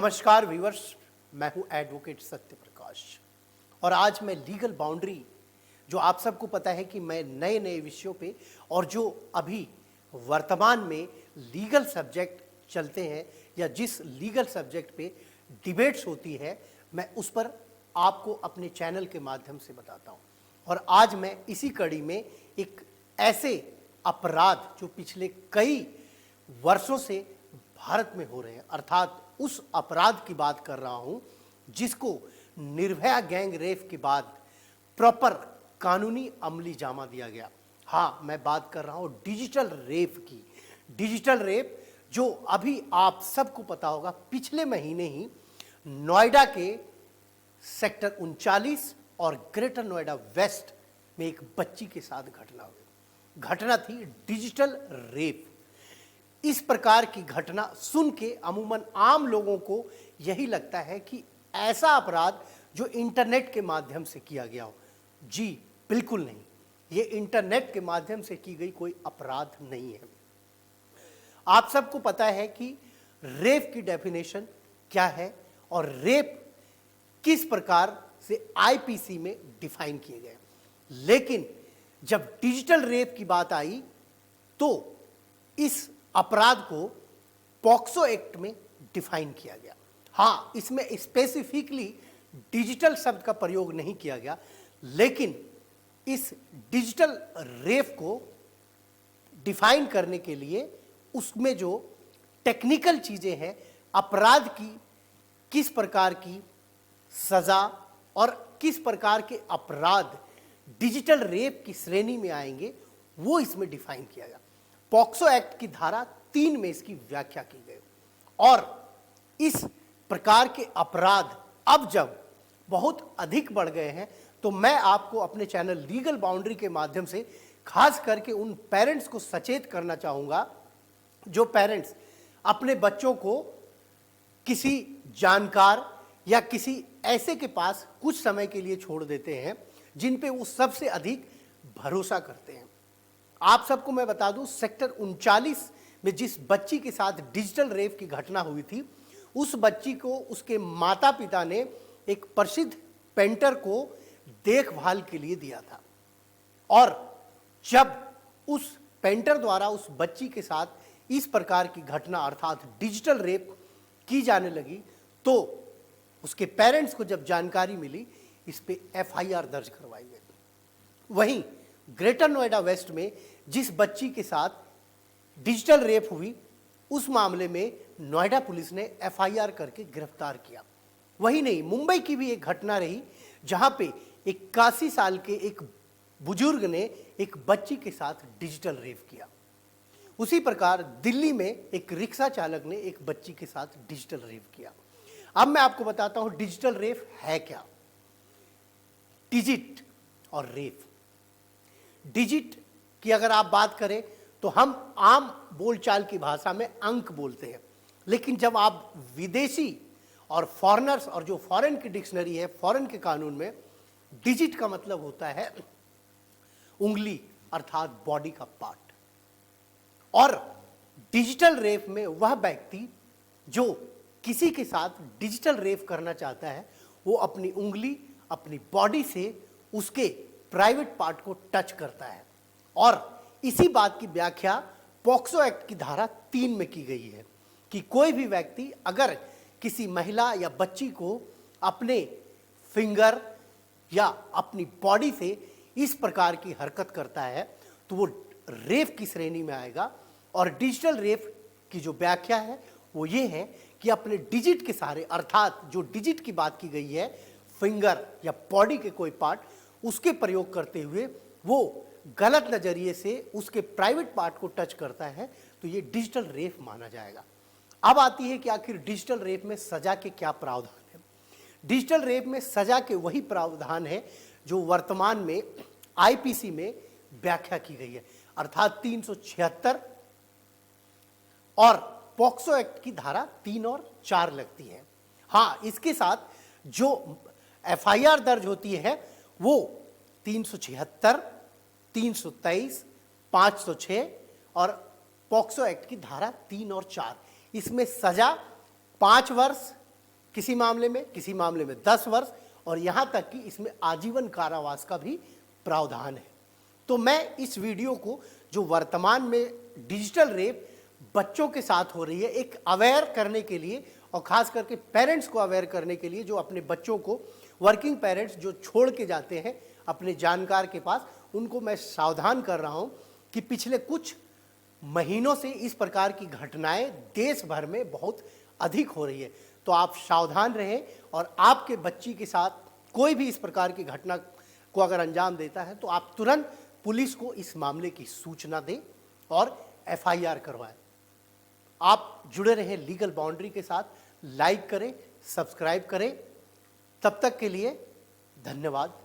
नमस्कार व्यूअर्स, मैं हूं एडवोकेट सत्य प्रकाश और आज मैं लीगल बाउंड्री, जो आप सबको पता है कि मैं नए नए विषयों पे और जो अभी वर्तमान में लीगल सब्जेक्ट चलते हैं या जिस लीगल सब्जेक्ट पे डिबेट्स होती है, मैं उस पर आपको अपने चैनल के माध्यम से बताता हूं। और आज मैं इसी कड़ी में एक ऐसे अपराध जो पिछले कई वर्षों से भारत में हो रहे हैं, अर्थात उस अपराध की बात कर रहा हूं जिसको निर्भया गैंग रेप के बाद प्रॉपर कानूनी अमली जामा दिया गया। हाँ, मैं बात कर रहा हूं डिजिटल रेप की। डिजिटल रेप जो अभी आप सबको पता होगा, पिछले महीने ही नोएडा के सेक्टर 39 और ग्रेटर नोएडा वेस्ट में एक बच्ची के साथ घटना हुई। घटना थी डिजिटल रेप। इस प्रकार की घटना सुन के अमूमन आम लोगों को यही लगता है कि ऐसा अपराध जो इंटरनेट के माध्यम से किया गया हो। जी बिल्कुल नहीं, ये इंटरनेट के माध्यम से की गई कोई अपराध नहीं है। आप सबको पता है कि रेप की डेफिनेशन क्या है और रेप किस प्रकार से आईपीसी में डिफाइन किए गए। लेकिन जब डिजिटल रेप की बात आई तो इस अपराध को पॉक्सो एक्ट में डिफाइन किया गया। हाँ, इसमें स्पेसिफिकली डिजिटल शब्द का प्रयोग नहीं किया गया, लेकिन इस डिजिटल रेप को डिफाइन करने के लिए उसमें जो टेक्निकल चीजें हैं, अपराध की किस प्रकार की सजा और किस प्रकार के अपराध डिजिटल रेप की श्रेणी में आएंगे, वो इसमें डिफाइन किया गया। पॉक्सो एक्ट की धारा 3 में इसकी व्याख्या की गई और इस प्रकार के अपराध अब जब बहुत अधिक बढ़ गए हैं तो मैं आपको अपने चैनल लीगल बाउंड्री के माध्यम से खास करके उन पेरेंट्स को सचेत करना चाहूँगा जो पेरेंट्स अपने बच्चों को किसी जानकार या किसी ऐसे के पास कुछ समय के लिए छोड़ देते हैं जिन पे वो सबसे अधिक भरोसा करते हैं। आप सबको मैं बता दूं, सेक्टर 39 में जिस बच्ची के साथ डिजिटल रेप की घटना हुई थी, उस बच्ची को उसके माता पिता ने एक प्रसिद्ध पेंटर को देखभाल के लिए दिया था और जब उस पेंटर द्वारा उस बच्ची के साथ इस प्रकार की घटना अर्थात डिजिटल रेप की जाने लगी तो उसके पेरेंट्स को जब जानकारी मिली, इस पे एफआईआर दर्ज करवाई गई। वहीं ग्रेटर नोएडा वेस्ट में जिस बच्ची के साथ डिजिटल रेप हुई, उस मामले में नोएडा पुलिस ने एफआईआर करके गिरफ्तार किया। वही नहीं, मुंबई की भी एक घटना रही जहां पे 81 साल के एक बुजुर्ग ने एक बच्ची के साथ डिजिटल रेप किया। उसी प्रकार दिल्ली में एक रिक्शा चालक ने एक बच्ची के साथ डिजिटल रेप किया। अब मैं आपको बताता हूं डिजिटल रेप है क्या। डिजिट और रेप, डिजिट की अगर आप बात करें तो हम आम बोलचाल की भाषा में अंक बोलते हैं, लेकिन जब आप विदेशी और फॉरेनर्स और जो फॉरेन की डिक्शनरी है, फॉरेन के कानून में डिजिट का मतलब होता है उंगली अर्थात बॉडी का पार्ट। और डिजिटल रेप में वह व्यक्ति जो किसी के साथ डिजिटल रेप करना चाहता है वो अपनी उंगली अपनी बॉडी से उसके प्राइवेट पार्ट को टच करता है। और इसी बात की व्याख्या पॉक्सो एक्ट की धारा 3 में की गई है कि कोई भी व्यक्ति अगर किसी महिला या बच्ची को अपने फिंगर या अपनी बॉडी से इस प्रकार की हरकत करता है तो वो रेप की श्रेणी में आएगा। और डिजिटल रेप की जो व्याख्या है वो ये है कि अपने डिजिट के सहारे, अर्थात जो डिजिट की बात की गई है, फिंगर या बॉडी के कोई पार्ट, उसके प्रयोग करते हुए वो गलत नजरिए से उसके प्राइवेट पार्ट को टच करता है तो ये डिजिटल रेप माना जाएगा। अब आती है कि आखिर डिजिटल रेप में सजा के क्या प्रावधान है। डिजिटल रेप में सजा के वही प्रावधान है जो वर्तमान में आईपीसी में व्याख्या की गई है, अर्थात 376 और पॉक्सो एक्ट की धारा 3 और 4 लगती है। हाँ, इसके साथ जो एफआईआर दर्ज होती है वो 376, 323, 506 और पॉक्सो एक्ट की धारा 3 और 4। इसमें सजा 5 वर्ष किसी मामले में 10 वर्ष और यहाँ तक कि इसमें आजीवन कारावास का भी प्रावधान है। तो मैं इस वीडियो को, जो वर्तमान में डिजिटल रेप बच्चों के साथ हो रही है, एक अवेयर करने के लिए और ख़ास करके पेरेंट्स को अवेयर करने के लिए, जो अपने बच्चों को, वर्किंग पेरेंट्स जो छोड़ के जाते हैं अपने जानकार के पास, उनको मैं सावधान कर रहा हूँ कि पिछले कुछ महीनों से इस प्रकार की घटनाएं देश भर में बहुत अधिक हो रही है। तो आप सावधान रहें और आपके बच्ची के साथ कोई भी इस प्रकार की घटना को अगर अंजाम देता है तो आप तुरंत पुलिस को इस मामले की सूचना दें और एफआईआर करवाएं। आप जुड़े रहें लीगल बाउंड्री के साथ, लाइक करें, सब्सक्राइब करें। तब तक के लिए धन्यवाद।